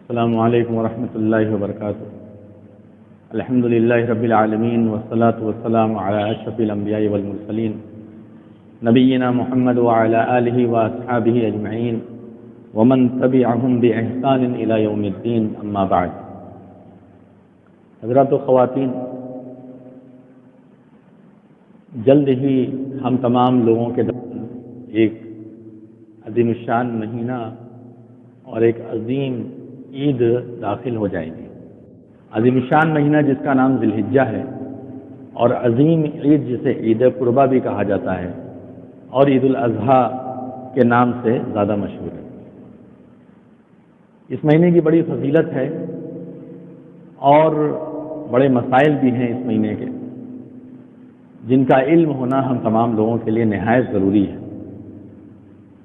السلام علیکم ورحمۃ اللہ وبرکاتہ۔ الحمد للہ رب العالمین والصلاة والسلام علی اشرف الانبیاء والمرسلین نبینا محمد وعلی آلہ واصحابہ اجمعین ومن تبعہم باحسان الی یوم الدین، اما بعد۔ حضرات و خواتین، جلد ہی ہم تمام لوگوں کے درمیان ایک عظیم الشان مہینہ اور ایک عظیم عید داخل ہو جائیں گی۔ عظیم الشان مہینہ جس کا نام ذی الحجہ ہے، اور عظیم عید جسے عید قربہ بھی کہا جاتا ہے اور عید الاضحیٰ کے نام سے زیادہ مشہور ہے۔ اس مہینے کی بڑی فضیلت ہے اور بڑے مسائل بھی ہیں اس مہینے کے، جن کا علم ہونا ہم تمام لوگوں کے لیے نہایت ضروری ہے۔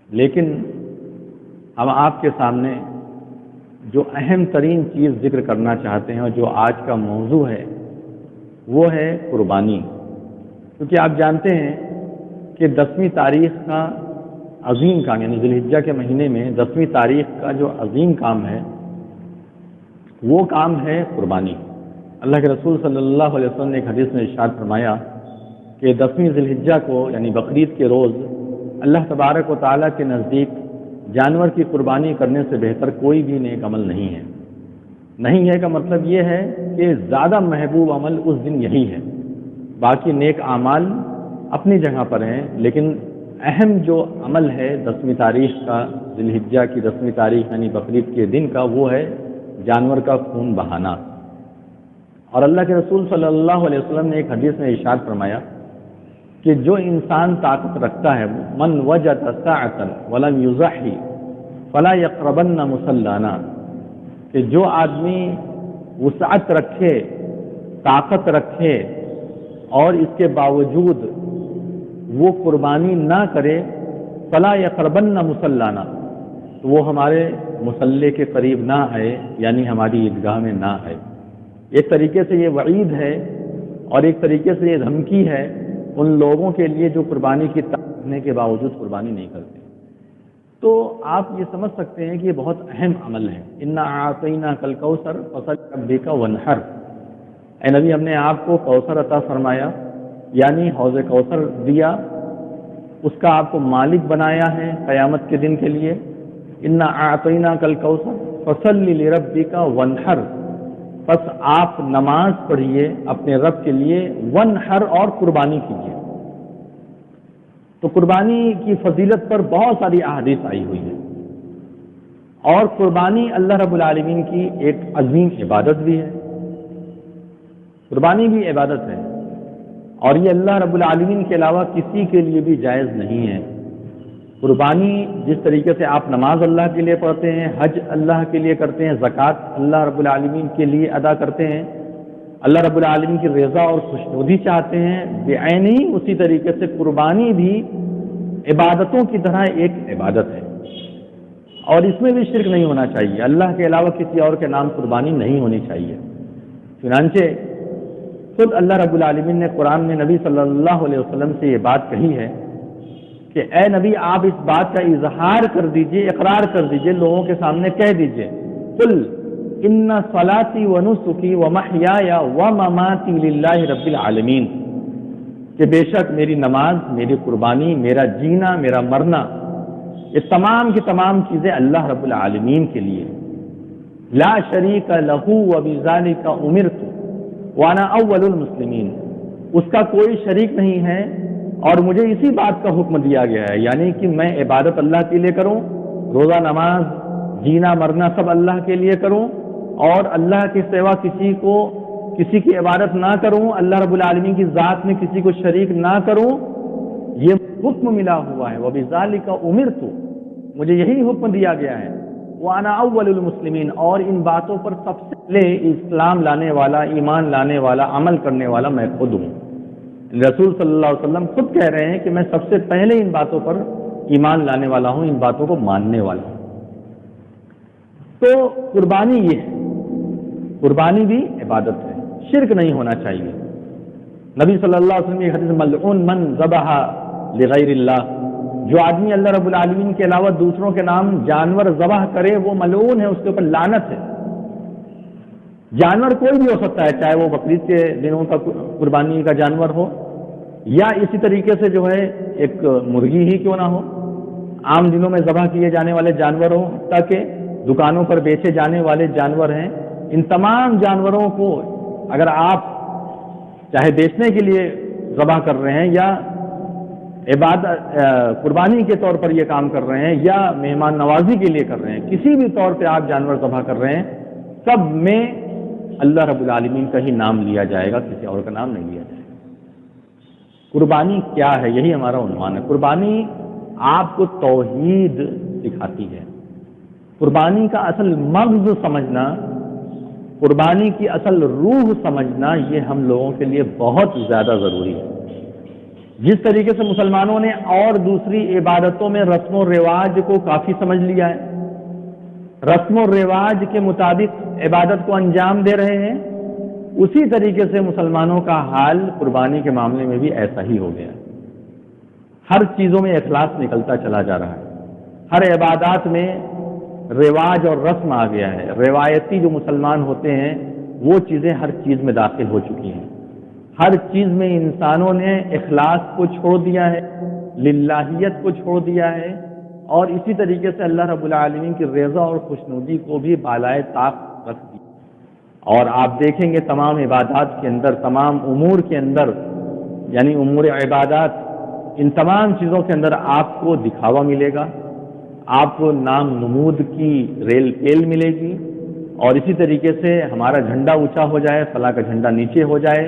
لیکن ہم آپ کے سامنے جو اہم ترین چیز ذکر کرنا چاہتے ہیں اور جو آج کا موضوع ہے وہ ہے قربانی، کیونکہ آپ جانتے ہیں کہ 10ویں تاریخ کا عظیم کام، یعنی ذی الحجہ کے مہینے میں 10ویں تاریخ کا جو عظیم کام ہے وہ کام ہے قربانی۔ اللہ کے رسول صلی اللہ علیہ وسلم نے ایک حدیث میں ارشاد فرمایا کہ 10ویں ذی الحجہ کو یعنی بقرعید کے روز اللہ تبارک و تعالیٰ کے نزدیک جانور کی قربانی کرنے سے بہتر کوئی بھی نیک عمل نہیں ہے۔ نہیں ہے کا مطلب یہ ہے کہ زیادہ محبوب عمل اس دن یہی ہے، باقی نیک اعمال اپنی جگہ پر ہیں، لیکن اہم جو عمل ہے 10ویں تاریخ کا، ذی الحجہ کی 10ویں تاریخ یعنی بقرعید کے دن کا، وہ ہے جانور کا خون بہانا۔ اور اللہ کے رسول صلی اللہ علیہ وسلم نے ایک حدیث میں ارشاد فرمایا کہ جو انسان طاقت رکھتا ہے، من وجد ساعۃ ولم یضحی فلا یقربن مصلانا، کہ جو آدمی وسعت رکھے، طاقت رکھے اور اس کے باوجود وہ قربانی نہ کرے، فلا یقربن مصلانا، تو وہ ہمارے مصلی کے قریب نہ آئے، یعنی ہماری عیدگاہ میں نہ آئے۔ ایک طریقے سے یہ وعید ہے اور ایک طریقے سے یہ دھمکی ہے ان لوگوں کے لیے جو قربانی کی طاقت رکھنے کے باوجود قربانی نہیں کرتے۔ تو آپ یہ سمجھ سکتے ہیں کہ یہ بہت اہم عمل ہے۔ انا اعطیناک الکوثر فصل لربک وانحر، اے نبی ہم نے آپ کو کوثر عطا فرمایا، یعنی حوض کوثر دیا، اس کا آپ کو مالک بنایا ہے قیامت کے دن کے لیے۔ انا اعطیناک الکوثر فصل لربک وانحر، بس آپ نماز پڑھیے اپنے رب کے لیے، ونحر اور قربانی کیجیے۔ تو قربانی کی فضیلت پر بہت ساری احادیث آئی ہوئی ہے، اور قربانی اللہ رب العالمین کی ایک عظیم عبادت بھی ہے۔ قربانی بھی عبادت ہے، اور یہ اللہ رب العالمین کے علاوہ کسی کے لیے بھی جائز نہیں ہے۔ قربانی جس طریقے سے آپ نماز اللہ کے لیے پڑھتے ہیں، حج اللہ کے لیے کرتے ہیں، زکوٰۃ اللہ رب العالمین کے لیے ادا کرتے ہیں، اللہ رب العالمین کی رضا اور خوشنودی چاہتے ہیں، بعینی اسی طریقے سے قربانی بھی عبادتوں کی طرح ایک عبادت ہے، اور اس میں بھی شرک نہیں ہونا چاہیے۔ اللہ کے علاوہ کسی اور کے نام قربانی نہیں ہونی چاہیے۔ چنانچہ خود اللہ رب العالمین نے قرآن میں نبی صلی اللہ علیہ وسلم سے یہ بات کہی ہے کہ اے نبی آپ اس بات کا اظہار کر دیجئے، اقرار کر دیجئے، لوگوں کے سامنے کہہ دیجئے، قل ان صلاتی ونسکی ومحیای ومماتی للہ رب العالمین، کہ بے شک میری نماز، میری قربانی، میرا جینا، میرا مرنا، یہ تمام کی تمام چیزیں اللہ رب العالمین کے لیے، لا شریک لہ وبذالک امرت وانا اول المسلمین، اس کا کوئی شریک نہیں ہے اور مجھے اسی بات کا حکم دیا گیا ہے، یعنی کہ میں عبادت اللہ کے لیے کروں، روزہ نماز جینا مرنا سب اللہ کے لیے کروں، اور اللہ کے سوا کسی کی عبادت نہ کروں، اللہ رب العالمین کی ذات میں کسی کو شریک نہ کروں، یہ حکم ملا ہوا ہے۔ وبذالک امرت، مجھے یہی حکم دیا گیا ہے، وانا اول المسلمین، اور ان باتوں پر سب سے پہلے اسلام لانے والا، ایمان لانے والا، عمل کرنے والا میں خود ہوں۔ رسول صلی اللہ علیہ وسلم خود کہہ رہے ہیں کہ میں سب سے پہلے ان باتوں پر ایمان لانے والا ہوں، ان باتوں کو ماننے والا ہوں۔ تو قربانی یہ ہے، قربانی بھی عبادت ہے، شرک نہیں ہونا چاہیے۔ نبی صلی اللہ علیہ وسلم کی حدیث ملعون من ذبح لغیر اللہ، جو آدمی اللہ رب العالمین کے علاوہ دوسروں کے نام جانور ذبح کرے وہ ملعون ہے، اس کے اوپر لعنت ہے۔ جانور کوئی بھی ہو سکتا ہے، چاہے وہ بقرعید کے دنوں کا قربانی کا جانور ہو، یا اسی طریقے سے جو ہے ایک مرغی ہی کیوں نہ ہو، عام دنوں میں ذبح کیے جانے والے جانور ہوں، تاکہ دکانوں پر بیچے جانے والے جانور ہیں، ان تمام جانوروں کو اگر آپ چاہے بیچنے کے لیے ذبح کر رہے ہیں، یا عبادت قربانی کے طور پر یہ کام کر رہے ہیں، یا مہمان نوازی کے لیے کر رہے ہیں، کسی بھی طور پہ آپ جانور ذبح کر رہے ہیں، سب میں اللہ رب العالمین کا ہی نام لیا جائے گا، کسی اور کا نام نہیں لیا جائے گا۔ قربانی کیا ہے، یہی ہمارا عنوان ہے۔ قربانی آپ کو توحید سکھاتی ہے۔ قربانی کا اصل مغز سمجھنا، قربانی کی اصل روح سمجھنا، یہ ہم لوگوں کے لیے بہت زیادہ ضروری ہے۔ جس طریقے سے مسلمانوں نے اور دوسری عبادتوں میں رسم و رواج کو کافی سمجھ لیا ہے، رسم و رواج کے مطابق عبادت کو انجام دے رہے ہیں، اسی طریقے سے مسلمانوں کا حال قربانی کے معاملے میں بھی ایسا ہی ہو گیا ہے۔ ہر چیزوں میں اخلاص نکلتا چلا جا رہا ہے، ہر عبادات میں رواج اور رسم آ گیا ہے، روایتی جو مسلمان ہوتے ہیں وہ چیزیں ہر چیز میں داخل ہو چکی ہیں، ہر چیز میں انسانوں نے اخلاص کو چھوڑ دیا ہے، للہیت کو چھوڑ دیا ہے، اور اسی طریقے سے اللہ رب العالمین کی رضا اور خوشنودی کو بھی بالائے طاق رکھ دیا۔ اور آپ دیکھیں گے تمام عبادات کے اندر، تمام امور کے اندر، یعنی امور عبادات، ان تمام چیزوں کے اندر آپ کو دکھاوا ملے گا، آپ کو نام نمود کی ریل پیل ملے گی، اور اسی طریقے سے ہمارا جھنڈا اونچا ہو جائے، فلاں کا جھنڈا نیچے ہو جائے،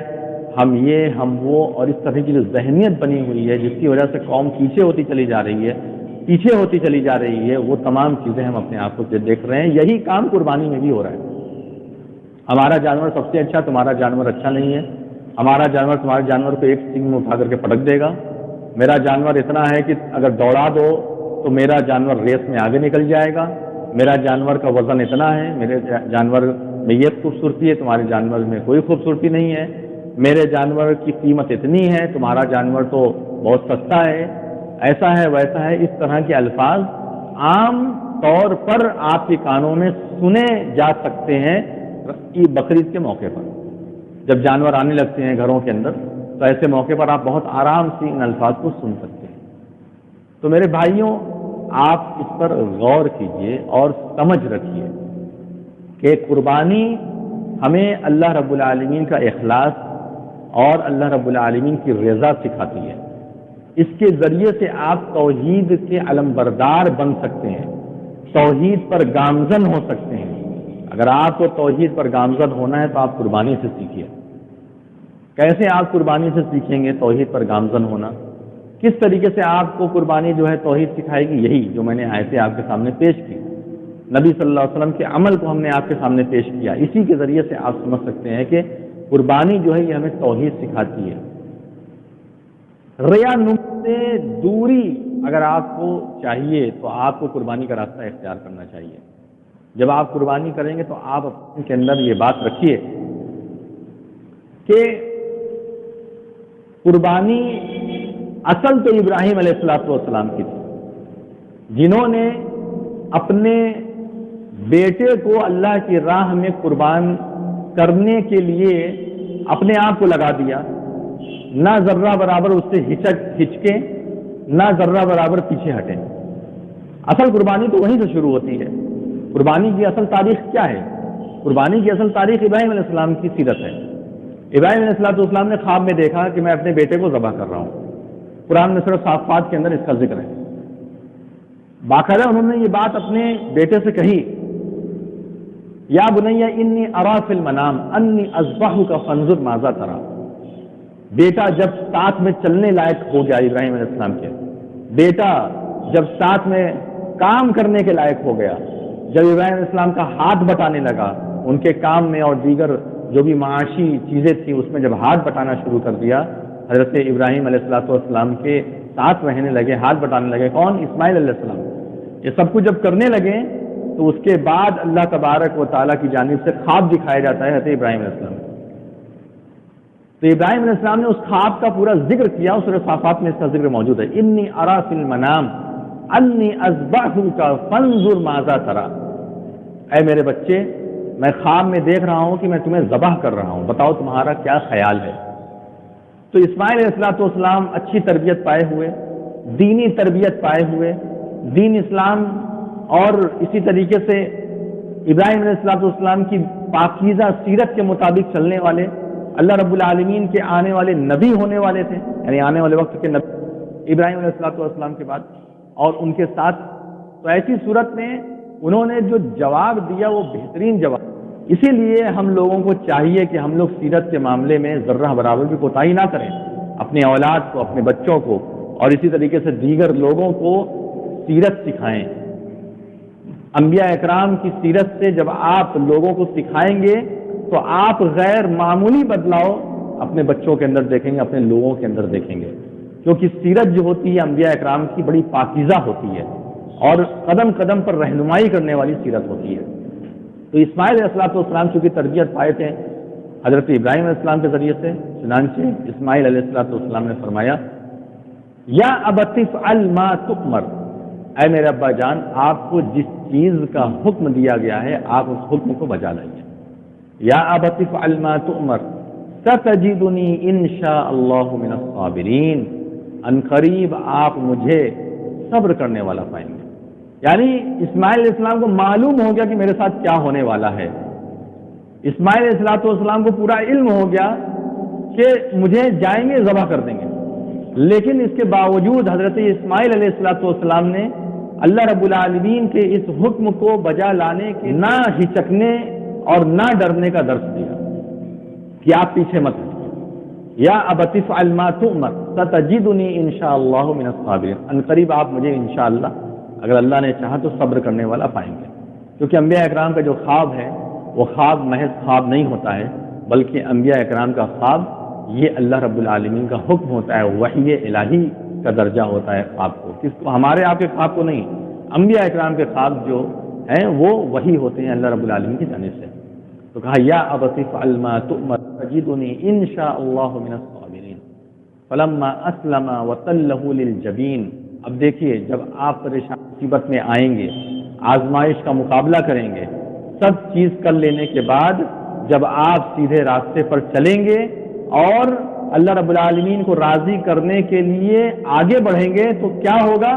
ہم یہ ہم وہ، اور اس طرح کی جو ذہنیت بنی ہوئی ہے جس کی وجہ سے قوم پیچھے ہوتی چلی جا رہی ہے، پیچھے ہوتی چلی جا رہی ہے، وہ تمام چیزیں ہم اپنے آپ کو دیکھ رہے ہیں۔ یہی کام قربانی میں بھی ہو رہا ہے۔ ہمارا جانور سب سے اچھا، تمہارا جانور اچھا نہیں ہے، ہمارا جانور تمہارے جانور کو ایک سینگ میں اٹھا کر کے پٹک دے گا، میرا جانور اتنا ہے کہ اگر دوڑا دو تو میرا جانور ریس میں آگے نکل جائے گا، میرا جانور کا وزن اتنا ہے، میرے جانور میں یہ خوبصورتی ہے، تمہارے جانور میں کوئی خوبصورتی نہیں ہے، میرے جانور کی قیمت اتنی ہے، تمہارا جانور تو بہت سستا ہے، ایسا ہے ویسا ہے۔ اس طرح کے الفاظ عام طور پر آپ کے کانوں میں سنے جا سکتے ہیں بقرعید کے موقع پر، جب جانور آنے لگتے ہیں گھروں کے اندر، تو ایسے موقع پر آپ بہت آرام سے ان الفاظ کو سن سکتے ہیں۔ تو میرے بھائیوں، آپ اس پر غور کیجئے اور سمجھ رکھیے کہ قربانی ہمیں اللہ رب العالمین کا اخلاص اور اللہ رب العالمین کی رضا سکھاتی ہے۔ اس کے ذریعے سے آپ توحید کے علمبردار بن سکتے ہیں، توحید پر گامزن ہو سکتے ہیں۔ اگر آپ کو توحید پر گامزن ہونا ہے تو آپ قربانی سے سیکھیے۔ کیسے آپ قربانی سے سیکھیں گے توحید پر گامزن ہونا؟ کس طریقے سے آپ کو قربانی جو ہے توحید سکھائے گی؟ یہی جو میں نے آیتیں آپ کے سامنے پیش کی، نبی صلی اللہ علیہ وسلم کے عمل کو ہم نے آپ کے سامنے پیش کیا، اسی کے ذریعے سے آپ سمجھ سکتے ہیں کہ قربانی جو ہے یہ ہمیں توحید سکھاتی ہے۔ ریا سے دوری اگر آپ کو چاہیے تو آپ کو قربانی کا راستہ اختیار کرنا چاہیے۔ جب آپ قربانی کریں گے تو آپ اپنے کے اندر یہ بات رکھیے کہ قربانی اصل تو ابراہیم علیہ السلام کی تھی، جنہوں نے اپنے بیٹے کو اللہ کی راہ میں قربان کرنے کے لیے اپنے آپ کو لگا دیا، نہ ذرہ برابر اس سے ہچکے، نہ ذرہ برابر پیچھے ہٹے۔ اصل قربانی تو وہیں سے شروع ہوتی ہے۔ قربانی کی اصل تاریخ کیا ہے؟ قربانی کی اصل تاریخ ابراہیم علیہ السلام کی سیرت ہے۔ ابراہیم علیہ السلام نے خواب میں دیکھا کہ میں اپنے بیٹے کو ذبح کر رہا ہوں۔ قرآن میں صرف صافات کے اندر اس کا ذکر ہے۔ باقاعدہ انہوں نے یہ بات اپنے بیٹے سے کہی، یا بنیا انی ارا فی المنام انی اذبحک فانظر ماذا تری۔ بیٹا جب ساتھ میں چلنے لائق ہو گیا، ابراہیم علیہ السلام کے بیٹا جب ساتھ میں کام کرنے کے لائق ہو گیا، جب ابراہیم علیہ السلام کا ہاتھ بٹانے لگا ان کے کام میں اور دیگر جو بھی معاشی چیزیں تھیں اس میں جب ہاتھ بٹانا شروع کر دیا، حضرت ابراہیم علیہ السلام کے ساتھ رہنے لگے، ہاتھ بٹانے لگے۔ کون؟ اسماعیل علیہ السلام۔ یہ سب کچھ جب کرنے لگے تو اس کے بعد اللہ تبارک و تعالیٰ کی جانب سے خواب دکھایا جاتا ہے حضرت ابراہیم علیہ السلام۔ تو ابراہیم علیہ السلام نے اس خواب کا پورا ذکر کیا، سورہ صافات میں اس کا ذکر موجود ہے۔ انی ارا فی المنام انی اذبحک فانظر ماذا تری۔ اے میرے بچے، میں خواب میں دیکھ رہا ہوں کہ میں تمہیں ذبح کر رہا ہوں، بتاؤ تمہارا کیا خیال ہے؟ تو اسماعیل علیہ السلام اچھی تربیت پائے ہوئے، دینی تربیت پائے ہوئے، دین اسلام اور اسی طریقے سے ابراہیم علیہ السلام کی پاکیزہ سیرت کے مطابق چلنے والے، اللہ رب العالمین کے آنے والے نبی ہونے والے تھے، یعنی آنے والے وقت کے نبی ابراہیم علیہ السلام کے بعد، اور ان کے ساتھ تو ایسی صورت میں انہوں نے جو جواب دیا وہ بہترین جواب. اسی لیے ہم لوگوں کو چاہیے کہ ہم لوگ سیرت کے معاملے میں ذرہ برابر بھی کوتاہی نہ کریں، اپنے اولاد کو، اپنے بچوں کو اور اسی طریقے سے دیگر لوگوں کو سیرت سکھائیں. انبیاء اکرام کی سیرت سے جب آپ لوگوں کو سکھائیں گے تو آپ غیر معمولی بدلاؤ اپنے بچوں کے اندر دیکھیں گے، اپنے لوگوں کے اندر دیکھیں گے، کیونکہ سیرت جو ہوتی ہے انبیاء اکرام کی بڑی پاکیزہ ہوتی ہے اور قدم قدم پر رہنمائی کرنے والی سیرت ہوتی ہے. تو اسماعیل علیہ السلام چونکہ تربیت پائے تھے حضرت ابراہیم علیہ السلام کے ذریعے سے، چنانچہ اسماعیل علیہ السلام نے فرمایا یا ابت افعل ما تؤمر، اے میرے ابا جان آپ کو جس چیز کا حکم دیا گیا ہے آپ اس حکم کو بجا لائیے. یا ابت افعل ما تؤمر ستجدنی انشاء اللہ من الصابرین، ان قریب آپ مجھے صبر کرنے والا پائیں گے. یعنی اسماعیل علیہ السلام کو معلوم ہو گیا کہ میرے ساتھ کیا ہونے والا ہے. اسماعیل علیہ السلام کو پورا علم ہو گیا کہ مجھے جائیں گے ذبح کر دیں گے، لیکن اس کے باوجود حضرت اسماعیل علیہ السلام نے اللہ رب العالمین کے اس حکم کو بجا لانے کے نہ ہچکنے اور نہ ڈرنے کا درس دیا کہ آپ پیچھے مت ہٹیے. یا ابت افعل ما تؤمر ستجدنی انشاء اللہ من الصابرین، ان قریب آپ مجھے انشاءاللہ اگر اللہ نے چاہا تو صبر کرنے والا پائیں گے. کیونکہ انبیاء اکرام کا جو خواب ہے وہ خواب محض خواب نہیں ہوتا ہے، بلکہ انبیاء اکرام کا خواب یہ اللہ رب العالمین کا حکم ہوتا ہے، وحی الہی کا درجہ ہوتا ہے خواب کو. کس کو؟ ہمارے آپ کے خواب کو نہیں، انبیاء اکرام کے خواب جو ہیں وہ وحی ہوتے ہیں اللہ رب العالمین کی جانب سے. تو کہا یا ابت افعل ما تؤمر تجدنی انشاء اللہ من الصابرین فلما اسلم وتلہ للجبین. اب دیکھیے جب آپ پریشان مصیبت میں آئیں گے، آزمائش کا مقابلہ کریں گے، سب چیز کر لینے کے بعد جب آپ سیدھے راستے پر چلیں گے اور اللہ رب العالمین کو راضی کرنے کے لیے آگے بڑھیں گے تو کیا ہوگا؟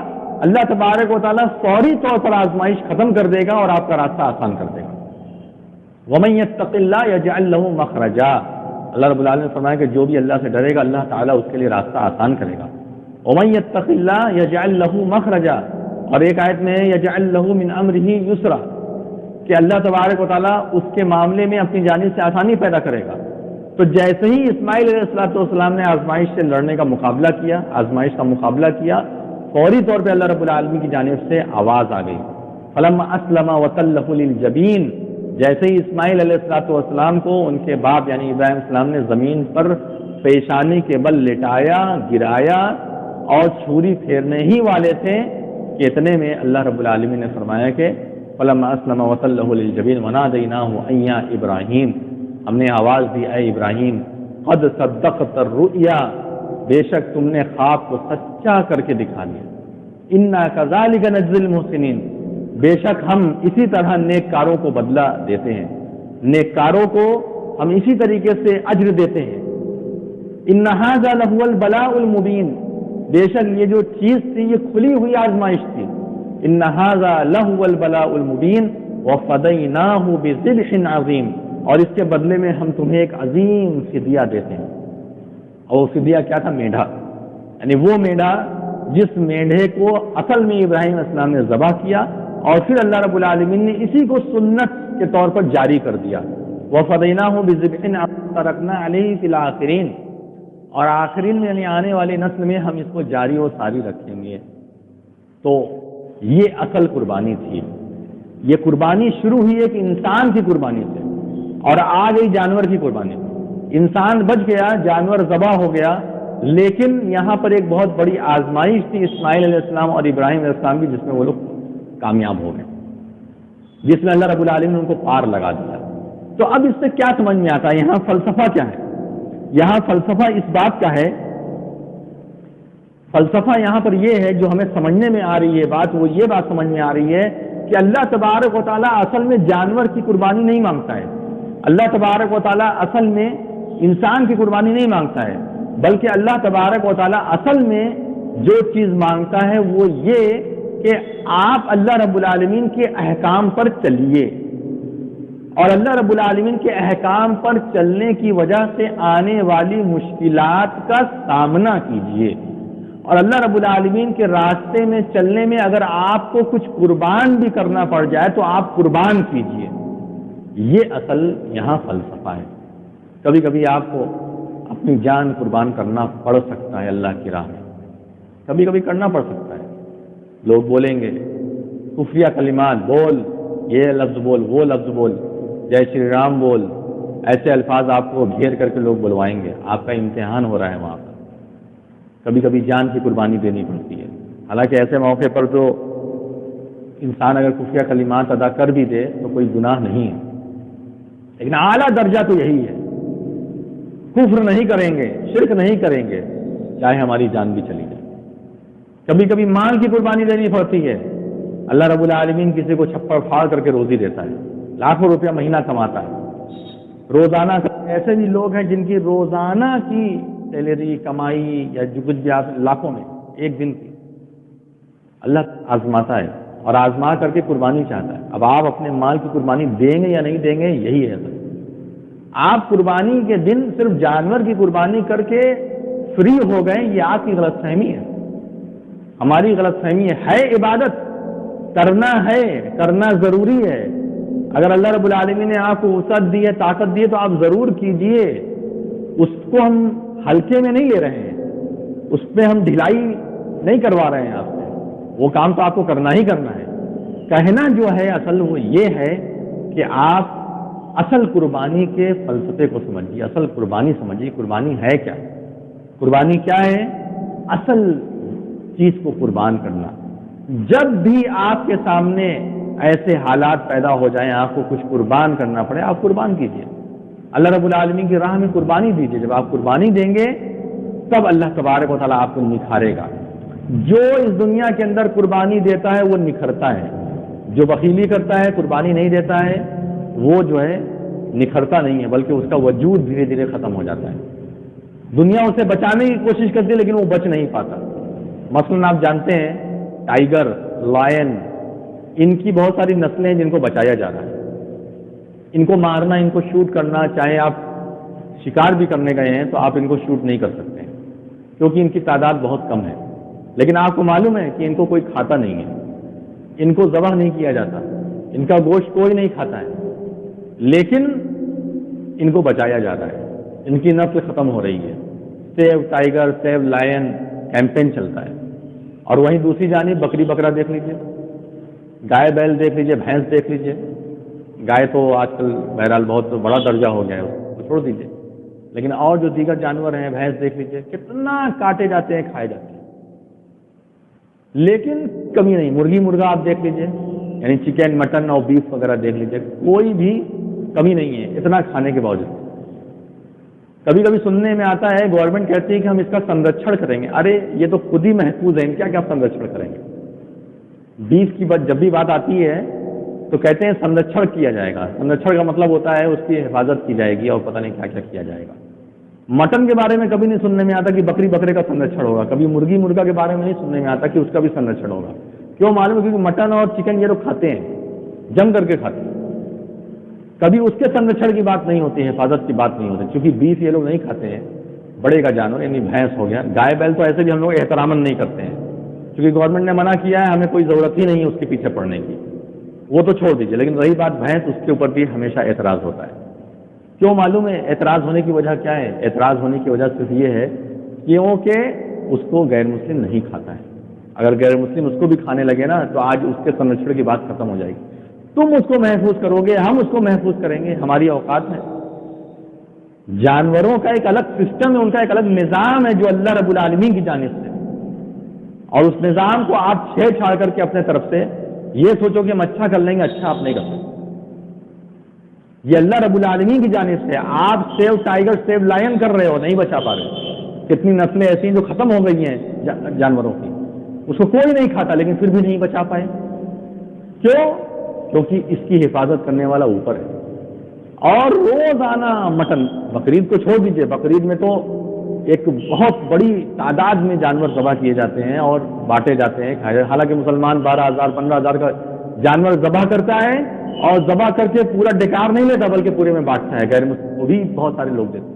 اللہ تبارک و تعالیٰ فوری طور پر آزمائش ختم کر دے گا اور آپ کا راستہ آسان کر دے گا. وَمَن يَتَّقِ اللَّهَ يَجْعَل لَّهُ مَخْرَجًا، اللہ رب العالمین نے فرمایا کہ جو بھی اللہ سے ڈرے گا اللہ تعالیٰ اس کے لیے راستہ آسان کرے گا. وَمَن يَتَّقِ اللَّهَ يَجْعَل لَّهُ مَخْرَجًا، اور ایک آیت میں يَجْعَل لَّهُ مِنْ أَمْرِهِ يُسْرًا کہ اللہ تبارک و تعالیٰ اس کے معاملے میں اپنی جانب سے آسانی پیدا کرے گا. تو جیسے ہی اسماعیل علیہ السلام نے آزمائش سے لڑنے کا مقابلہ کیا، آزمائش کا مقابلہ کیا، فوری طور پہ اللہ رب العالمین کی جانب سے آواز آ گئی فلما اسلم وتلہ للجبین. جیسے ہی اسماعیل علیہ السلام کو ان کے باپ یعنی ابراہیم السلام نے زمین پر پیشانی کے بل لٹایا، گرایا اور چھری پھیرنے ہی والے تھے کہ اتنے میں اللہ رب العالمین نے فرمایا کہ فلما اسلم وتلہ للجبین ونادیناہ ان یا ابراہیم، ہم نے آواز دی اے ابراہیم قد صدقت الرؤیا، بے شک تم نے خواب کو سچا کر کے دکھا دیا. انا کذالک نجزی المحسنین، بے شک ہم اسی طرح نیک کاروں کو بدلہ دیتے ہیں، نیک کاروں کو ہم اسی طریقے سے اجر دیتے ہیں. ان ھذا لہو البلاء المبین، بے شک یہ جو چیز تھی یہ کھلی ہوئی آزمائش تھی. ان ھذا لہو البلاء المبین وفدیناہ بذبح عظیم، اور اس کے بدلے میں ہم تمہیں ایک عظیم فدیہ دیتے ہیں. اور وہ فدیہ کیا تھا؟ میڈھا، یعنی وہ میڈھا جس میڈھے کو اصل میں ابراہیم السلام نے ذبح کیا اور پھر اللہ رب العالمین نے اسی کو سنت کے طور پر جاری کر دیا. وَفَدَيْنَاهُ بِذِبْحٍ تَرَكْنَا عَلَيْهِ فِي الْآخِرِينَ، اور آخرین میں یعنی آنے والی نسل میں ہم اس کو جاری و ساری رکھیں گے. تو یہ اصل قربانی تھی. یہ قربانی شروع ہوئی ایک انسان کی قربانی سے اور آ گئی جانور کی قربانی. انسان بچ گیا، جانور ذبح ہو گیا، لیکن یہاں پر ایک بہت بڑی آزمائش تھی اسماعیل علیہ السلام اور ابراہیم علیہ السلام کی، جس میں وہ لوگ کامیاب ہو گئے، جس میں اللہ رب العالمین نے ان کو پار لگا دیا. تو اب اس سے کیا سمجھ میں آتا ہے؟ یہاں فلسفہ کیا ہے؟ یہاں فلسفہ اس بات کا ہے، فلسفہ یہاں پر یہ ہے جو ہمیں سمجھنے میں آ رہی ہے بات، وہ یہ بات سمجھ میں آ رہی ہے کہ اللہ تبارک و تعالیٰ اصل میں جانور کی قربانی نہیں مانگتا ہے، اللہ تبارک و تعالیٰ اصل میں انسان کی قربانی نہیں مانگتا ہے، بلکہ اللہ تبارک و تعالیٰ اصل میں جو چیز مانگتا ہے وہ یہ کہ آپ اللہ رب العالمین کے احکام پر چلیے، اور اللہ رب العالمین کے احکام پر چلنے کی وجہ سے آنے والی مشکلات کا سامنا کیجیے، اور اللہ رب العالمین کے راستے میں چلنے میں اگر آپ کو کچھ قربان بھی کرنا پڑ جائے تو آپ قربان کیجیے۔ یہ اصل یہاں فلسفہ ہے۔ کبھی کبھی آپ کو اپنی جان قربان کرنا پڑ سکتا ہے اللہ کی راہ میں، کبھی کبھی کرنا پڑ سکتا ہے۔ لوگ بولیں گے کفریہ کلمات بول، یہ لفظ بول، وہ لفظ بول، جے شری رام بول، ایسے الفاظ آپ کو گھیر کر کے لوگ بلوائیں گے، آپ کا امتحان ہو رہا ہے وہاں پر۔ کبھی کبھی جان کی قربانی دینی پڑتی ہے، حالانکہ ایسے موقع پر تو انسان اگر کفریہ کلمات ادا کر بھی دے تو کوئی گناہ نہیں ہے، لیکن اعلیٰ درجہ تو یہی ہے، کفر نہیں کریں گے، شرک نہیں کریں گے، چاہے ہماری جان بھی چلی جائے۔ کبھی کبھی مال کی قربانی دینی پڑتی ہے۔ اللہ رب العالمین کسی کو چھپڑ پھاڑ کر کے روزی دیتا ہے، لاکھوں روپیہ مہینہ کماتا ہے روزانہ۔ ایسے بھی لوگ ہیں جن کی روزانہ کی سیلری کمائی یا جو کچھ بھی لاکھوں میں ایک دن کی اللہ آزماتا ہے اور آزما کر کے قربانی چاہتا ہے۔ اب آپ اپنے مال کی قربانی دیں گے یا نہیں دیں گے، یہی ہے۔ آپ قربانی کے دن صرف جانور کی قربانی کر کے فری ہو گئے، یہ آپ کی غلط فہمی ہے، ہماری غلط فہمی ہے۔ عبادت کرنا ہے، کرنا ضروری ہے۔ اگر اللہ رب العالمین نے آپ کو وسعت دی ہے، طاقت دی ہے، تو آپ ضرور کیجئے۔ اس کو ہم ہلکے میں نہیں لے رہے ہیں، اس پہ ہم ڈھلائی نہیں کروا رہے ہیں آپ سے، وہ کام تو آپ کو کرنا ہی کرنا ہے۔ کہنا جو ہے اصل وہ یہ ہے کہ آپ اصل قربانی کے فلسفے کو سمجھیے، اصل قربانی سمجھیے، قربانی ہے کیا؟ قربانی کیا ہے؟ اصل چیز کو قربان کرنا۔ جب بھی آپ کے سامنے ایسے حالات پیدا ہو جائیں، آپ کو کچھ قربان کرنا پڑے، آپ قربان کیجئے، اللہ رب العالمین کی راہ میں قربانی دیجئے۔ جب آپ قربانی دیں گے تب اللہ تبارک و تعالیٰ آپ کو نکھارے گا۔ جو اس دنیا کے اندر قربانی دیتا ہے وہ نکھرتا ہے، جو بخیلی کرتا ہے، قربانی نہیں دیتا ہے، وہ جو ہے نکھرتا نہیں ہے، بلکہ اس کا وجود دھیرے دھیرے ختم ہو جاتا ہے۔ دنیا اسے بچانے کی کوشش کرتی ہے لیکن وہ بچ نہیں پاتا۔ مثلا آپ جانتے ہیں ٹائیگر، لائن، ان کی بہت ساری نسلیں ہیں جن کو بچایا جا رہا ہے۔ ان کو مارنا، ان کو شوٹ کرنا، چاہے آپ شکار بھی کرنے گئے ہیں تو آپ ان کو شوٹ نہیں کر سکتے ہیں کیونکہ ان کی تعداد بہت کم ہے، لیکن آپ کو معلوم ہے کہ ان کو کوئی کھاتا نہیں ہے، ان کو ذبح نہیں کیا جاتا، ان کا گوشت کوئی نہیں کھاتا ہے، لیکن ان کو بچایا جا رہا ہے، ان کی نسل ختم ہو رہی ہے۔ Save tiger, save line campaign چلتا ہے۔ اور وہیں دوسری جانب بکری بکرا دیکھ لیجئے، گائے بیل دیکھ لیجئے، بھینس دیکھ لیجئے۔ گائے تو آج کل بہرحال بہت بڑا درجہ ہو گیا ہے، اس کو چھوڑ دیجئے، لیکن اور جو دیگر جانور ہیں، بھینس دیکھ لیجئے، کتنا کاٹے جاتے ہیں، کھائے جاتے ہیں، لیکن کمی نہیں۔ مرغی مرغا آپ دیکھ لیجئے، یعنی چکن، مٹن اور بیف وغیرہ دیکھ لیجئے، کوئی بھی کمی نہیں ہے اتنا کھانے کے باوجود۔ کبھی کبھی سننے میں آتا ہے گورنمنٹ کہتی ہے کہ ہم اس کا سنرکشن کریں گے۔ ارے یہ تو خود ہی محفوظ ہے، ان کیا آپ سنرکشن کریں گے؟ بیف کی جب بھی بات آتی ہے تو کہتے ہیں سنرکشن کیا جائے گا۔ سنرکشن کا مطلب ہوتا ہے اس کی حفاظت کی جائے گی اور پتہ نہیں کیا کیا کیا جائے گا۔ مٹن کے بارے میں کبھی نہیں سننے میں آتا کہ بکری بکرے کا سنرکشن ہوگا، کبھی مرغی مرغا کے بارے میں نہیں سننے میں آتا کہ اس کا بھی سنرکشن ہوگا۔ کیوں معلوم ہے؟ کیونکہ مٹن اور چکن یہ لوگ کھاتے ہیں، جم کر کے کھاتے ہیں، کبھی اس کے سنرکشن کی بات نہیں ہوتی ہے، حفاظت کی بات نہیں ہوتی، کیونکہ بیف یہ لوگ نہیں کھاتے ہیں، بڑے کا جانور یعنی بھینس ہو گیا۔ گائے بیل تو ایسے بھی ہم لوگ احتراماً نہیں کرتے ہیں، کیونکہ گورنمنٹ نے منع کیا ہے، ہمیں کوئی ضرورت ہی نہیں ہے اس کے پیچھے پڑنے کی، وہ تو چھوڑ دیجیے۔ لیکن رہی بات بھینس، اس کے اوپر بھی ہمیشہ اعتراض ہوتا ہے۔ کیوں معلوم ہے اعتراض ہونے کی وجہ کیا ہے؟ اعتراض ہونے کی وجہ صرف یہ ہے کیونکہ اس کو غیر مسلم نہیں کھاتا ہے۔ اگر غیر مسلم اس کو بھی کھانے لگے نا تو آج اس کے سنرکشن کی بات ختم ہو جائے گی۔ تم اس کو محفوظ کرو گے، ہم اس کو محفوظ کریں گے، ہماری اوقات ہے۔ جانوروں کا ایک الگ سسٹم ہے، ان کا ایک الگ نظام ہے جو اللہ رب العالمین کی جانب سے، اور اس نظام کو آپ چھیڑ چھاڑ کر کے اپنے طرف سے یہ سوچو کہ ہم اچھا کر لیں گے، اچھا آپ نہیں کر سکتے۔ یہ اللہ رب العالمین کی جانب سے۔ آپ سیو ٹائیگر، سیو لائن کر رہے ہو، نہیں بچا پا رہے۔ کتنی نسلیں ایسی ہیں جو ختم ہو گئی ہیں جانوروں کی، اس کو کوئی نہیں کھاتا لیکن پھر بھی نہیں بچا پائے۔ کیوں؟ کیونکہ اس کی حفاظت کرنے والا اوپر ہے. اور روزانہ مٹن، بقرعید کو چھوڑ دیجئے، بقرعید میں تو ایک بہت بڑی تعداد میں جانور ذبح کیے جاتے ہیں اور بانٹے جاتے ہیں. حالانکہ مسلمان 12,000 15,000 کا جانور ذبح کرتا ہے اور ذبح کر کے پورا ڈکار نہیں لیتا بلکہ پورے میں بانٹتا ہے. غیر مسلم وہ بھی بہت سارے لوگ دیتے ہیں.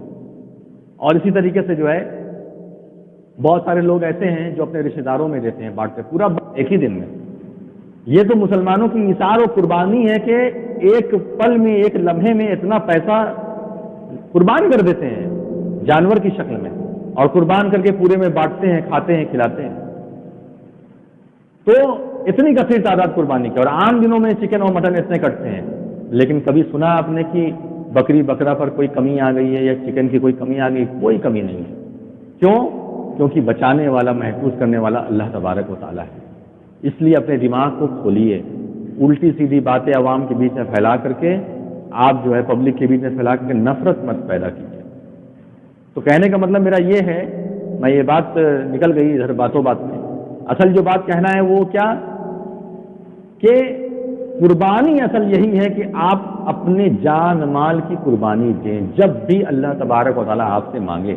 اور اسی طریقے سے جو ہے بہت سارے لوگ ایسے ہیں جو اپنے رشتے داروں میں دیتے ہیں، بانٹتے پورا ایک ہی دن میں. یہ تو مسلمانوں کی ایثار و قربانی ہے کہ ایک پل میں، ایک لمحے میں اتنا پیسہ قربان کر دیتے ہیں جانور کی شکل میں، اور قربان کر کے پورے میں بانٹتے ہیں، کھاتے ہیں، کھلاتے ہیں. تو اتنی کثیر تعداد قربانی کی، اور عام دنوں میں چکن اور مٹن اتنے کٹتے ہیں. لیکن کبھی سنا آپ نے کہ بکری بکرا پر کوئی کمی آ گئی ہے یا چکن کی کوئی کمی آ گئی؟ کوئی کمی نہیں ہے. کیوں؟ کیونکہ بچانے والا، محفوظ کرنے والا اللہ تبارک و تعالیٰ ہے. اس لیے اپنے دماغ کو کھولیے. الٹی سیدھی باتیں عوام کے بیچ میں پھیلا کر کے، آپ جو ہے پبلک کے بیچ میں پھیلا کر کے نفرت مت پیدا کیجیے. تو کہنے کا مطلب میرا یہ ہے، میں یہ بات نکل گئی ادھر باتوں بات میں. اصل جو بات کہنا ہے وہ کیا کہ قربانی اصل یہی ہے کہ آپ اپنے جان مال کی قربانی دیں. جب بھی اللہ تبارک و تعالیٰ آپ سے مانگے،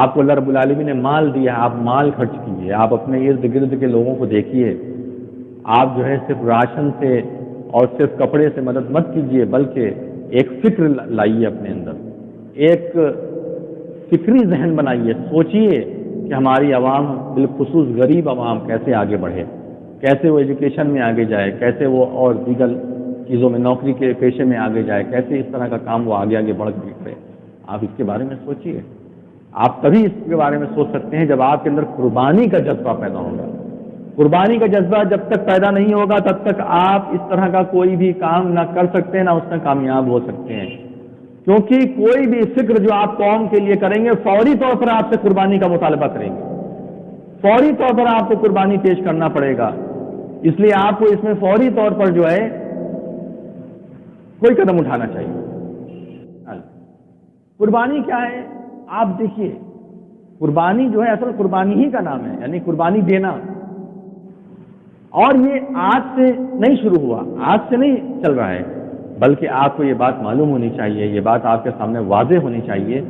آپ کو اللہ رب العالمین نے مال دیا، آپ مال خرچ کیجیے. آپ اپنے ارد گرد کے لوگوں کو دیکھیے. آپ جو ہے صرف راشن سے اور صرف کپڑے سے مدد مت کیجیے، بلکہ ایک فکر لائیے اپنے اندر، ایک فکری ذہن بنائیے. سوچئے کہ ہماری عوام، بالخصوص غریب عوام، کیسے آگے بڑھے، کیسے وہ ایجوکیشن میں آگے جائے، کیسے وہ اور دیگر چیزوں میں، نوکری کے پیشے میں آگے جائے، کیسے اس طرح کا کام وہ آگے بڑھ کے کرے. آپ اس کے بارے میں سوچئے. آپ تبھی اس کے بارے میں سوچ سکتے ہیں جب آپ کے اندر قربانی کا جذبہ پیدا ہوگا. قربانی کا جذبہ جب تک پیدا نہیں ہوگا تب تک آپ اس طرح کا کوئی بھی کام نہ کر سکتے، نہ اس میں کامیاب ہو سکتے ہیں. کیونکہ کوئی بھی فکر جو آپ قوم کے لیے کریں گے، فوری طور پر آپ سے قربانی کا مطالبہ کریں گے، فوری طور پر آپ کو قربانی پیش کرنا پڑے گا. اس لیے آپ کو اس میں فوری طور پر جو ہے کوئی قدم اٹھانا چاہیے. قربانی کیا ہے؟ آپ دیکھیے، قربانی جو ہے اصل قربانی ہی کا نام ہے، یعنی قربانی دینا. اور یہ آج سے نہیں شروع ہوا، آج سے نہیں چل رہا ہے، بلکہ آپ کو یہ بات معلوم ہونی چاہیے، یہ بات آپ کے سامنے واضح ہونی چاہیے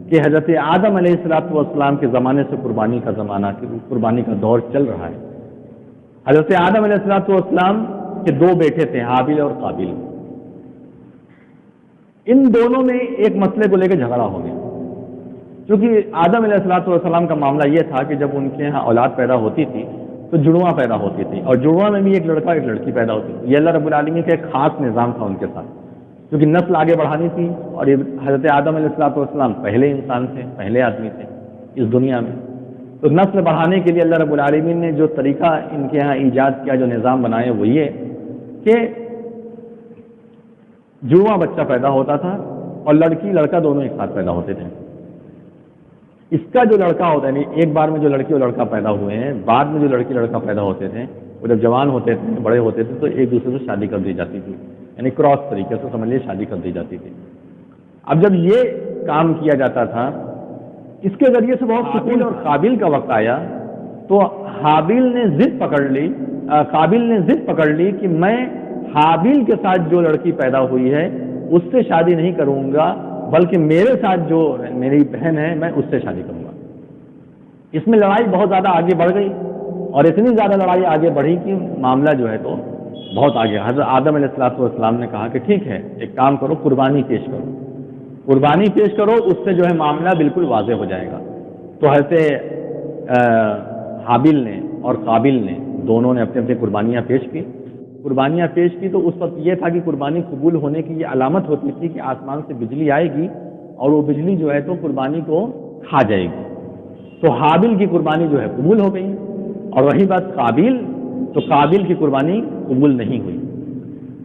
کہ حضرت آدم علیہ السلام کے زمانے سے قربانی کا زمانہ، قربانی کا دور چل رہا ہے. حضرت آدم علیہ السلام کے دو بیٹے تھے، حابیل اور قابیل. ان دونوں میں ایک مسئلے کو لے کے جھگڑا ہو گیا. کیونکہ آدم علیہ السلام کا معاملہ یہ تھا کہ جب ان کے یہاں اولاد پیدا ہوتی تھی تو جڑواں پیدا ہوتی تھی، اور جڑواں میں بھی ایک لڑکا ایک لڑکی پیدا ہوتی تھی. یہ اللہ رب العالمین کا ایک خاص نظام تھا ان کے ساتھ، کیونکہ نسل آگے بڑھانی تھی. اور یہ حضرت آدم علیہ السلام پہلے انسان تھے، پہلے آدمی تھے اس دنیا میں. تو نسل بڑھانے کے لیے اللہ رب العالمین نے جو طریقہ ان کے یہاں ایجاد کیا، جو نظام بنایا، وہ یہ کہ جڑواں بچہ پیدا ہوتا تھا اور لڑکی لڑکا دونوں ایک ساتھ پیدا ہوتے تھے. اس کا جو لڑکا ہوتا ہے، یعنی ایک بار میں جو لڑکی اور لڑکا پیدا ہوئے ہیں، بعد میں جو لڑکی لڑکا پیدا ہوتے تھے، وہ جب جوان ہوتے تھے، بڑے ہوتے تھے، تو ایک دوسرے سے شادی کر دی جاتی تھی. یعنی کراس طریقے سے سمجھ لیے شادی کر دی جاتی تھی. اب جب یہ کام کیا جاتا تھا، اس کے ذریعے سے بہت سکون اور قابل کا وقت آیا تو حابیل نے ضد پکڑ لی، قابل نے ضد پکڑ لی کہ میں حابیل کے ساتھ جو لڑکی پیدا ہوئی ہے اس سے شادی نہیں کروں گا، بلکہ میرے ساتھ جو میری بہن ہے میں اس سے شادی کروں گا. اس میں لڑائی بہت زیادہ آگے بڑھ گئی، اور اتنی زیادہ لڑائی آگے بڑھی کہ معاملہ جو ہے تو بہت آگے. حضرت آدم علیہ السلام نے کہا کہ ٹھیک ہے، ایک کام کرو، قربانی پیش کرو، قربانی پیش کرو، اس سے جو ہے معاملہ بالکل واضح ہو جائے گا. تو حضرت حابیل نے اور قابل نے دونوں نے اپنی اپنی قربانیاں پیش کی. قربانیاں پیش کی تو اس وقت یہ تھا کہ قربانی قبول ہونے کی یہ علامت ہوتی تھی کہ آسمان سے بجلی آئے گی اور وہ بجلی جو ہے تو قربانی کو کھا جائے گی. تو حابیل کی قربانی جو ہے قبول ہو گئی، اور وہی بات قابل، تو قابل کی قربانی قبول نہیں ہوئی.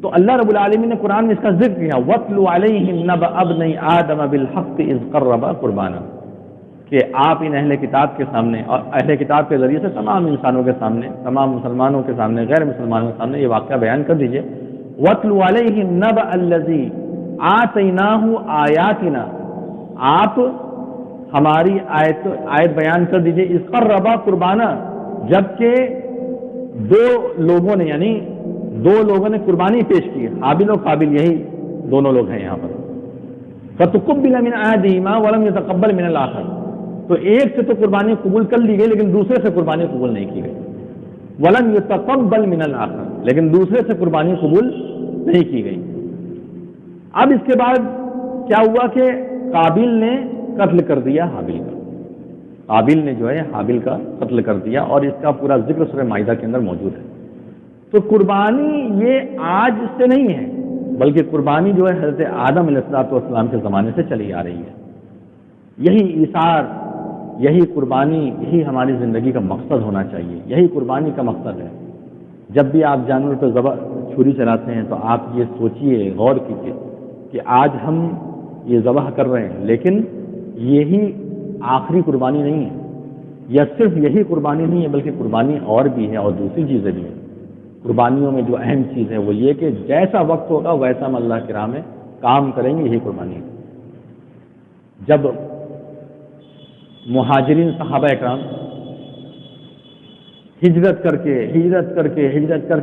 تو اللہ رب العالمین نے قرآن میں اس کا ذکر کیا، وَاتْلُ عَلَيْهِمْ نَبَأَ ابْنَيْ آدَمَ بِالْحَقِّ إِذْ قَرَّبَا قُرْبَانًا، کہ آپ ان اہل کتاب کے سامنے اور اہل کتاب کے ذریعے سے تمام انسانوں کے سامنے، تمام مسلمانوں کے سامنے، غیر مسلمانوں کے سامنے یہ واقعہ بیان کر دیجئے. وَاتْلُ عَلَيْهِمْ نَبَأَ الَّذِي آتَيْنَاهُ آيَاتِنَا، آپ ہماری آیت بیان کر دیجئے. اِذْ قَرَّبَا قُرْبَانًا، جبکہ دو لوگوں نے، یعنی دو لوگوں نے قربانی پیش کی، حابل و قابل، یہی دونوں لوگ ہیں یہاں پر. فَتُقُبِّلَ مِنْ أَحَدِهِمَا وَلَمْ يَتَقَبَّلْ مِنَ الْآخَرِ، تو ایک سے تو قربانی قبول کر لی گئی لیکن دوسرے سے قربانی قبول نہیں کی گئی. وَلَمْ يَتَقَبَّلْ مِنَ الْآخَرِ، لیکن دوسرے سے قربانی قبول نہیں کی گئی. اب اس کے بعد کیا ہوا کہ قابل نے قتل کر دیا حابل کا. قابل نے جو ہے حابل کا قتل کر دیا، اور اس کا پورا ذکر سورہ مائدہ کے اندر موجود ہے. تو قربانی یہ آج سے نہیں ہے، بلکہ قربانی جو ہے حضرت آدم علیہ السلام کے زمانے سے چلی آ رہی ہے. یہی ایثار، یہی قربانی، یہی ہماری زندگی کا مقصد ہونا چاہیے. یہی قربانی کا مقصد ہے. جب بھی آپ جانور پہ چھری چلاتے ہیں تو آپ یہ سوچئے، غور کیجیے کہ آج ہم یہ ذبح کر رہے ہیں، لیکن یہی آخری قربانی نہیں ہے، یا صرف یہی قربانی نہیں ہے، بلکہ قربانی اور بھی ہے اور دوسری چیزیں بھی ہیں. قربانیوں میں جو اہم چیز ہے وہ یہ کہ جیسا وقت ہوگا ویسا ہم اللہ کی راہ میں کام کریں گے، یہی قربانی ہے. جب مہاجرین صحابہ اکرام ہجرت کر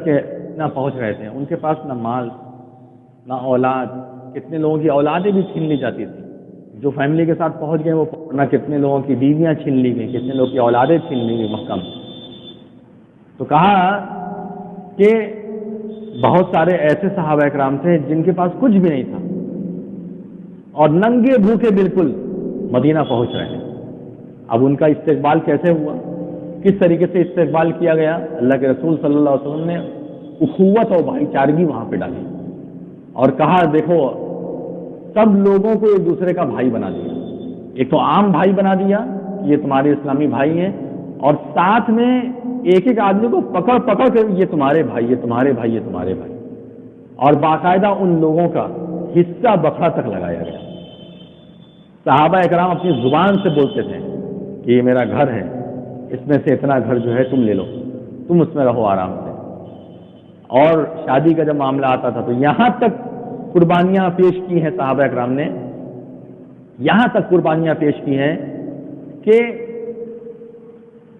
کے نہ پہنچ رہے تھے، ان کے پاس نہ مال نہ اولاد، کتنے لوگوں کی اولادیں بھی چھین لی جاتی تھیں. جو فیملی کے ساتھ پہنچ گئے وہ نہ کتنے لوگوں کی بیویاں چھین لی گئیں، کتنے لوگوں کی اولادیں چھین لی گئی مکہ میں. تو کہا کہ بہت سارے ایسے صحابہ اکرام تھے جن کے پاس کچھ بھی نہیں تھا اور ننگے بھوکے بالکل مدینہ پہنچ رہے ہیں. اب ان کا استقبال کیسے ہوا، کس طریقے سے استقبال کیا گیا؟ اللہ کے رسول صلی اللہ علیہ وسلم نے اخوت اور بھائی چارگی وہاں پہ ڈالی اور کہا دیکھو سب لوگوں کو ایک دوسرے کا بھائی بنا دیا. ایک تو عام بھائی بنا دیا، یہ تمہارے اسلامی بھائی ہیں، اور ساتھ میں ایک ایک آدمی کو پکڑ پکڑ کر یہ تمہارے بھائی، یہ تمہارے بھائی، یہ تمہارے بھائی، اور باقاعدہ ان لوگوں کا حصہ بکھرا تک لگایا گیا. صحابہ اکرام اپنی زبان سے بولتے تھے کہ یہ میرا گھر ہے، اس میں سے اتنا گھر جو ہے تم لے لو، تم اس میں رہو آرام سے. اور شادی کا جب معاملہ آتا تھا تو یہاں تک قربانیاں پیش کی ہیں صحابہ اکرام نے، یہاں تک قربانیاں پیش کی ہیں کہ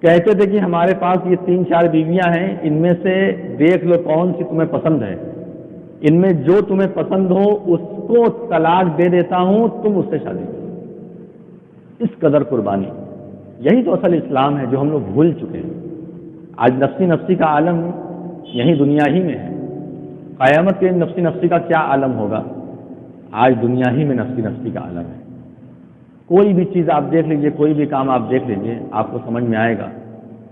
کہتے تھے کہ ہمارے پاس یہ 3-4 بیویاں ہیں، ان میں سے دیکھ لو کون سی تمہیں پسند ہے، ان میں جو تمہیں پسند ہو اس کو طلاق دے دیتا ہوں، تم اس سے شادی کرو. اس قدر قربانی. یہی تو اصل اسلام ہے جو ہم لوگ بھول چکے ہیں. آج نفسی کا عالم یہی دنیا ہی میں ہے. قیامت کے نفسی کا کیا عالم ہوگا؟ آج دنیا ہی میں نفسی کا عالم ہے. کوئی بھی چیز آپ دیکھ لیجئے، کوئی بھی کام آپ دیکھ لیجئے، آپ کو سمجھ میں آئے گا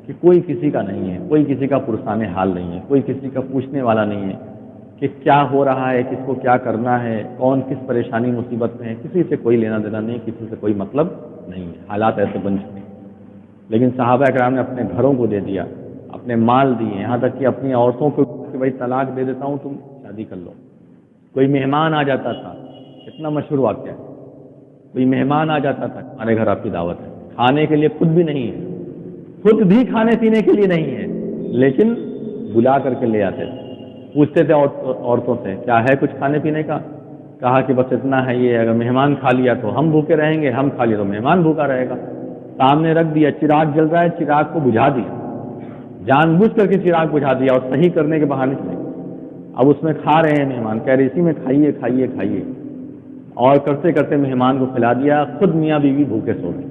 کہ کوئی کسی کا نہیں ہے، کوئی کسی کا پرسان حال نہیں ہے، کوئی کسی کا پوچھنے والا نہیں ہے کہ کیا ہو رہا ہے، کس کو کیا کرنا ہے، کون کس پریشانی مصیبت میں ہے. کسی سے کوئی لینا دینا نہیں، کسی سے کوئی مطلب نہیں ہے. حالات ایسے بن چکے ہیں. لیکن صحابہ اکرام نے اپنے گھروں کو دے دیا، اپنے مال دیے، یہاں تک کہ اپنی عورتوں کو کہ بھائی طلاق دے دیتا ہوں، تم شادی کر لو. کوئی مہمان آ جاتا تھا، اتنا مشہور واقعہ ہے، کوئی مہمان آ جاتا تھا، ہمارے گھر آپ کی دعوت ہے، کھانے کے لیے خود بھی نہیں ہے، خود بھی کھانے پینے کے لیے نہیں ہے، لیکن بلا کر کے لے آتے تھے. پوچھتے تھے عورتوں سے کیا ہے کچھ کھانے پینے کا، کہا کہ بس اتنا ہے، یہ اگر مہمان کھا لیا تو ہم بھوکے رہیں گے، ہم کھا لیا تو مہمان بھوکا رہے گا. سامنے رکھ دیا، چراغ جل رہا ہے، چراغ کو بجھا دیا، جان بوجھ کر کے چراغ بجھا دیا اور صحیح کرنے کے بہانے سے. اب اس میں کھا رہے ہیں مہمان، کہہ رہے اسی میں کھائیے کھائیے کھائیے، اور کرتے کرتے مہمان کو کھلا دیا، خود میاں بیوی بھوکے سو گئے.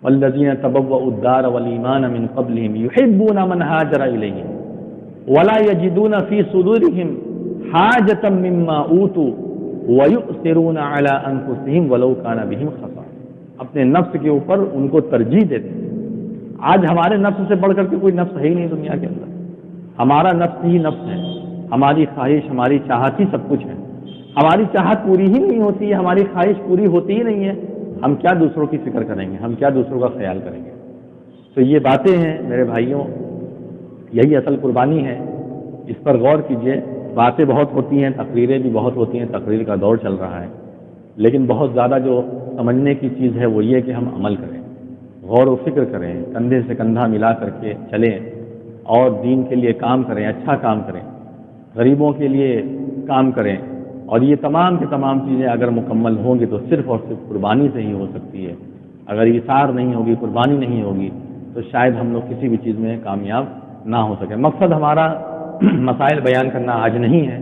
والذین تبوؤا الدار والایمان من قبلهم يحبون من هاجر الیہم ولا یجدون فی صدورهم حاجة مما اوتوا ویؤثرون علی انفسهم ولو کان بهم خصاصہ. اپنے نفس کے اوپر ان کو ترجیح دیتے ہیں. آج ہمارے نفس سے بڑھ کر کے کوئی نفس ہے ہی نہیں دنیا کے اندر. ہمارا نفس ہی نفس ہے، ہماری خواہش، ہماری چاہت ہی سب کچھ ہے. ہماری چاہت پوری ہی نہیں ہوتی ہے، ہماری خواہش پوری ہوتی ہی نہیں ہے، ہم کیا دوسروں کی فکر کریں گے، ہم کیا دوسروں کا خیال کریں گے. تو یہ باتیں ہیں میرے بھائیوں، یہی اصل قربانی ہے. اس پر غور کیجئے. باتیں بہت ہوتی ہیں، تقریریں بھی بہت ہوتی ہیں، تقریر کا دور چل رہا ہے، لیکن بہت زیادہ جو سمجھنے کی چیز ہے وہ یہ کہ ہم عمل کریں، غور و فکر کریں، کندھے سے کندھا ملا کر کے چلیں اور دین کے لیے کام کریں، اچھا کام کریں، غریبوں کے لیے کام کریں. اور یہ تمام کی تمام چیزیں اگر مکمل ہوں گی تو صرف اور صرف قربانی سے ہی ہو سکتی ہے. اگر ایثار نہیں ہوگی، قربانی نہیں ہوگی، تو شاید ہم لوگ کسی بھی چیز میں کامیاب نہ ہو سکے. مقصد ہمارا مسائل بیان کرنا آج نہیں ہے،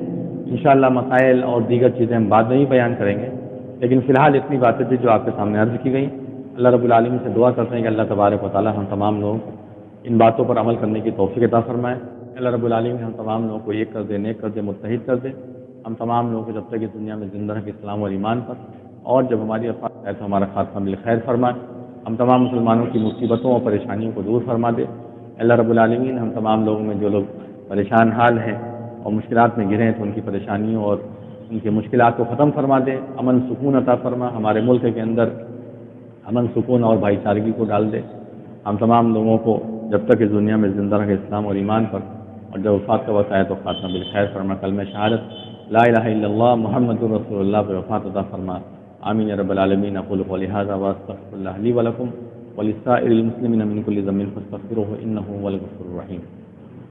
انشاءاللہ مسائل اور دیگر چیزیں ہم بعد میں ہی بیان کریں گے، لیکن فی الحال اتنی باتیں تھی جو آپ کے سامنے عرض کی گئی۔ اللہ رب العالمین سے دعا کرتے ہیں کہ اللہ تبارک و تعالی ہم تمام لوگوں کو ان باتوں پر عمل کرنے کی توفیق عطا فرمائے۔ اللہ رب العالمین ہم تمام لوگوں کو ایک کر دے، نیک کر دے، متحد کر دے۔ ہم تمام لوگوں کو جب تک اس دنیا میں زندہ رکھے اسلام اور ایمان پر، اور جب ہماری وفات ہے تو ہمارا خاتمہ بالخیر فرمائے۔ ہم تمام مسلمانوں کی مصیبتوں اور پریشانیوں کو دور فرما دے۔ اللہ رب العالمین ہم تمام لوگوں میں جو لوگ پریشان حال ہیں اور مشکلات میں گرے ہیں تو ان کی پریشانیوں اور ان کے مشکلات کو ختم فرما دے، امن سکون عطا فرما، ہمارے ملک کے اندر امن سکون اور بھائی چارگی کو ڈال دے۔ ہم تمام لوگوں کو جب تک اس دنیا میں زندہ رکھے اسلام اور ایمان پر، اور جب وفات کا وقت آئے تو خاتمہ بالخیر فرما، کلمہ شہادت لا الہ الا اللہ محمد رسول اللہ پہ وفات عطا فرما۔ آمین یا رب العالمین۔ اقول قولی ھذا واستغفر اللہ لی ولکم ولسائر المسلمین من کل ذنب فاستغفروہ انہ هو الغفور الرحیم۔